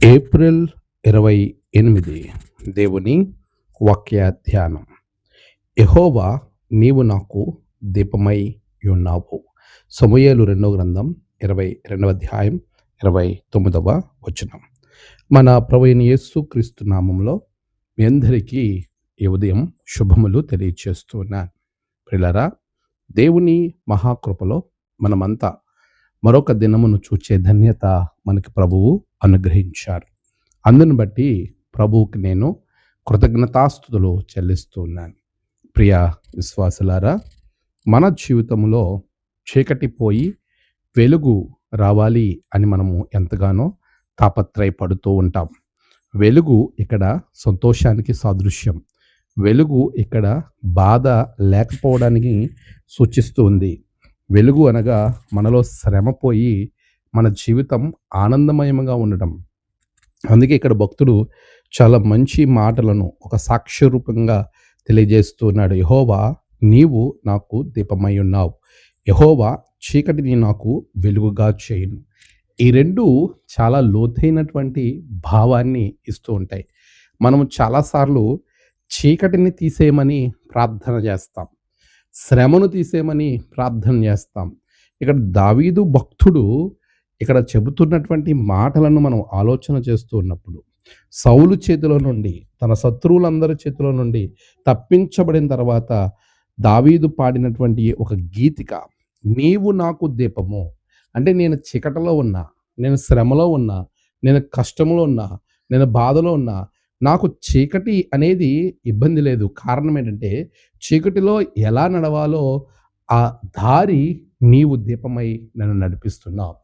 April 28 దేవుని వాక్య ధ్యానం. యెహోవా నీవు నాకు దీపమై ఉన్నావు. సమూయేలు 2వ గ్రంథం 22వ అధ్యాయం 29వ వచనం. మన ప్రభువైన యేసుక్రీస్తు నామములో మీ అందరికీ ఈ ఉదయం శుభములు తెలియచేస్తున్నాను. ప్రియులారా, దేవుని మహాకృపలో మనమంతా మరొక దినమును చూచే ధన్యత మనకి ప్రభువు అనుగ్రహించారు. అందును బట్టి ప్రభువుకి నేను కృతజ్ఞతాస్తుతులు చెల్లిస్తూ ఉన్నాను. ప్రియ విశ్వాసులారా, మన జీవితంలో చీకటి పోయి వెలుగు రావాలి అని మనము ఎంతగానో తాపత్రయపడుతూ ఉంటాం. వెలుగు ఇక్కడ సంతోషానికి సాదృశ్యం. వెలుగు ఇక్కడ బాధ లేకపోవడానికి సూచిస్తూ ఉంది. వెలుగు అనగా మనలో శ్రమ పోయి మన జీవితం ఆనందమయంగా ఉండటం. అందుకే ఇక్కడ భక్తుడు చాలా మంచి మాటలను ఒక సాక్ష్య రూపంగా తెలియజేస్తున్నాడు. యెహోవా నీవు నాకు దీపమై ఉన్నావు, యెహోవా చీకటిని నాకు వెలుగుగా చేయును. ఈ రెండు చాలా లోతైనటువంటి భావాన్ని ఇస్తూ ఉంటాయి. మనము చాలాసార్లు చీకటిని తీసేయమని ప్రార్థన చేస్తాం, శ్రమను తీసేయమని ప్రార్థన చేస్తాం. ఇక్కడ దావీదు భక్తుడు ఇక్కడ చెబుతున్నటువంటి మాటలను మనం ఆలోచన చేస్తూ ఉన్నప్పుడు, సౌలు చేతిలో నుండి, తన శత్రువులందరి చేతిలో నుండి తప్పించబడిన తర్వాత దావీదు పాడినటువంటి ఒక గీతిక, నీవు నాకు దీపము. అంటే నేను చీకటిలో ఉన్నా, నేను శ్రమలో ఉన్నా, నేను కష్టంలో ఉన్నా, నేను బాధలో ఉన్నా, నాకు చీకటి అనేది ఇబ్బంది లేదు. కారణం ఏంటంటే చీకటిలో ఎలా నడవాలో ఆ దారి నీవు దీపమై నన్ను నడిపిస్తున్నావు.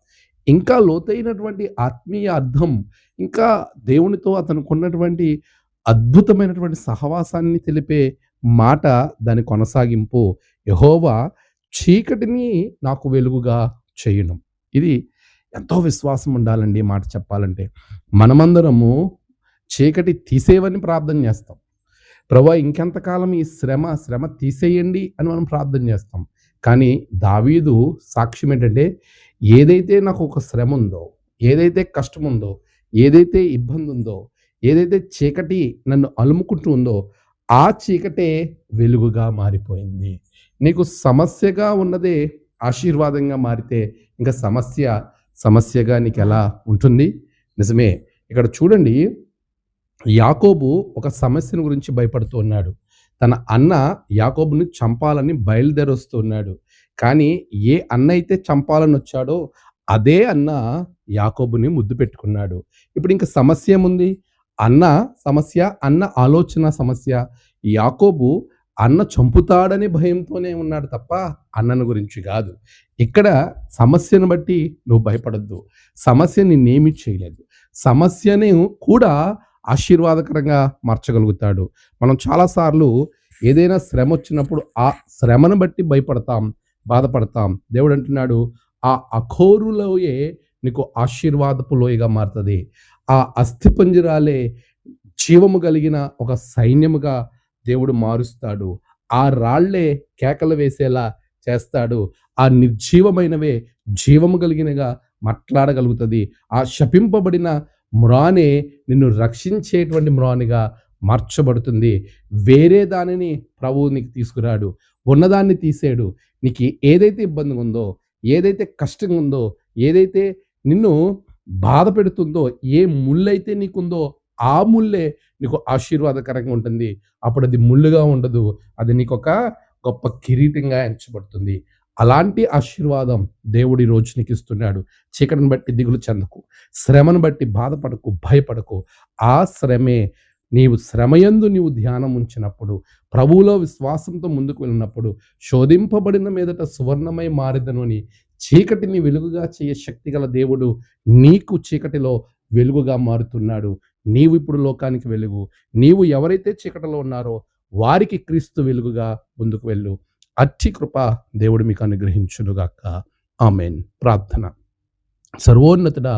ఇంకా లోతైనటువంటి ఆత్మీయ అర్థం, ఇంకా దేవునితో అతనికి ఉన్నటువంటి అద్భుతమైనటువంటి సహవాసాన్ని తెలిపే మాట దాని కొనసాగింపు. యెహోవా చీకటిని నాకు వెలుగుగా చేయును. ఇది ఎంతో విశ్వాసం ఉండాలండి. మాట చెప్పాలంటే మనమందరము చీకటి తీసేవని ప్రార్థన చేస్తాం. ప్రభువా ఇంకెంతకాలం ఈ శ్రమ తీసేయండి అని మనం ప్రార్థన చేస్తాం. కానీ దావీదు సాక్ష్యం ఏంటంటే, ఏదైతే నాకు ఒక శ్రమ ఉందో, ఏదైతే కష్టం ఉందో, ఏదైతే ఇబ్బంది ఉందో, ఏదైతే చీకటి నన్ను అలుముకుంటూ ఉందో, ఆ చీకటే వెలుగుగా మారిపోయింది. నీకు సమస్యగా ఉన్నదే ఆశీర్వాదంగా మారితే ఇంకా సమస్యగా నీకు ఎలా ఉంటుంది? నిజమే. ఇక్కడ చూడండి, యాకోబు ఒక సమస్యను గురించి భయపడుతూ ఉన్నాడు. తన అన్న యాకోబుని చంపాలని బయలుదేరొస్తూ ఉన్నాడు. కానీ ఏ అన్న అయితే చంపాలని వచ్చాడో అదే అన్న యాకోబుని ముద్దు పెట్టుకున్నాడు. ఇప్పుడు ఇంకా సమస్య ఏముంది? అన్న సమస్య, అన్న ఆలోచన సమస్య. యాకోబు అన్న చంపుతాడని భయంతోనే ఉన్నాడు తప్ప అన్నను గురించి కాదు. ఇక్కడ సమస్యను బట్టి నువ్వు భయపడద్దు. సమస్య నిన్నేమీ చేయలేదు. సమస్యని కూడా ఆశీర్వాదకరంగా మార్చగలుగుతాడు. మనం చాలాసార్లు ఏదైనా శ్రమ వచ్చినప్పుడు ఆ శ్రమను బట్టి భయపడతాం, బాధపడతాం. దేవుడు అంటున్నాడు, ఆ అఘోరులోయే నీకు ఆశీర్వాదపు లోయగా మారుతుంది. ఆ అస్థిపంజరాలే జీవము కలిగిన ఒక సైన్యముగా దేవుడు మారుస్తాడు. ఆ రాళ్లే కేకలు వేసేలా చేస్తాడు. ఆ నిర్జీవమైనవే జీవము కలిగినగా మాట్లాడగలుగుతుంది. ఆ శపింపబడిన మ్రానే నిన్ను రక్షించేటువంటి మ్రానిగా మార్చబడుతుంది. వేరే దానిని ప్రభువు నీకు తీసుకురాడు, ఉన్నదాన్ని తీసేడు. నీకు ఏదైతే ఇబ్బంది ఉందో, ఏదైతే కష్టం ఉందో, ఏదైతే నిన్ను బాధ పెడుతుందో, ఏ ముళ్ళైతే నీకుందో ఆ ముళ్ళే నీకు ఆశీర్వాదకరంగా ఉంటుంది. అప్పుడు అది ముళ్ళుగా ఉండదు, అది నీకు ఒక గొప్ప కిరీటంగా ఎంచబడుతుంది. అలాంటి ఆశీర్వాదం దేవుడి రోజు నీకు ఇస్తున్నాడు. చీకటిని బట్టి దిగులు చెందకు, శ్రమను బట్టి బాధపడకు, భయపడకు. ఆ శ్రమే నీవు శ్రమయందు నీవు ధ్యానం ఉంచినప్పుడు, ప్రభువులో విశ్వాసంతో ముందుకు వెళ్ళినప్పుడు, శోధింపబడిన మీదట సువర్ణమై మారిదను అని చీకటిని వెలుగుగా చేయ శక్తిగల దేవుడు నీకు చీకటిలో వెలుగుగా మారుతున్నాడు. నీవు ఇప్పుడు లోకానికి వెలుగు. నీవు ఎవరైతే చీకటిలో ఉన్నారో వారికి క్రీస్తు వెలుగుగా ముందుకు వెళ్ళు. అట్టి కృప దేవుడు మీకు అనుగ్రహించునుగాక. ఆమేన్. ప్రార్థన. సర్వోన్నతుడా,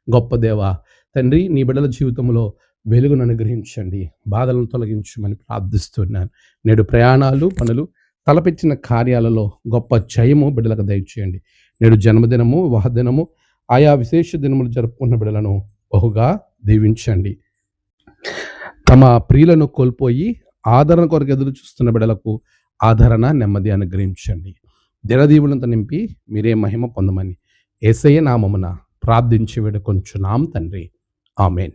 గొప్ప దేవా, తండ్రి, నీ బిడ్డల జీవితంలో వెలుగును అనుగ్రహించండి, బాధలను తొలగించమని ప్రార్థిస్తున్నాను. నేడు ప్రయాణాలు, పనులు, తలపెట్టిన కార్యాలలో గొప్ప జయము బిడ్డలకు దయచేయండి. నేడు జన్మదినము, వివాహ దినము, ఆయా విశేష దినములు జరుపుకున్న బిడ్డలను బహుగా దీవించండి. తమ ప్రియులను కోల్పోయి ఆదరణ కొరకు ఎదురు చూస్తున్న బిడ్డలకు ఆదరణ, నెమ్మది అనుగ్రహించండి. దినదీవులంతా నింపి మీరే మహిమ పొందమని యేసయ్య నామమున ప్రార్థించి వేడుకొంచున్నాం తండ్రి. ఆమేన్.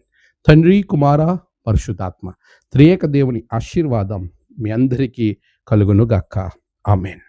తండ్రి, కుమార, పరిశుద్ధాత్మ త్రియేక దేవుని ఆశీర్వాదం మీ అందరికీ కలుగును గాక. ఆమేన్.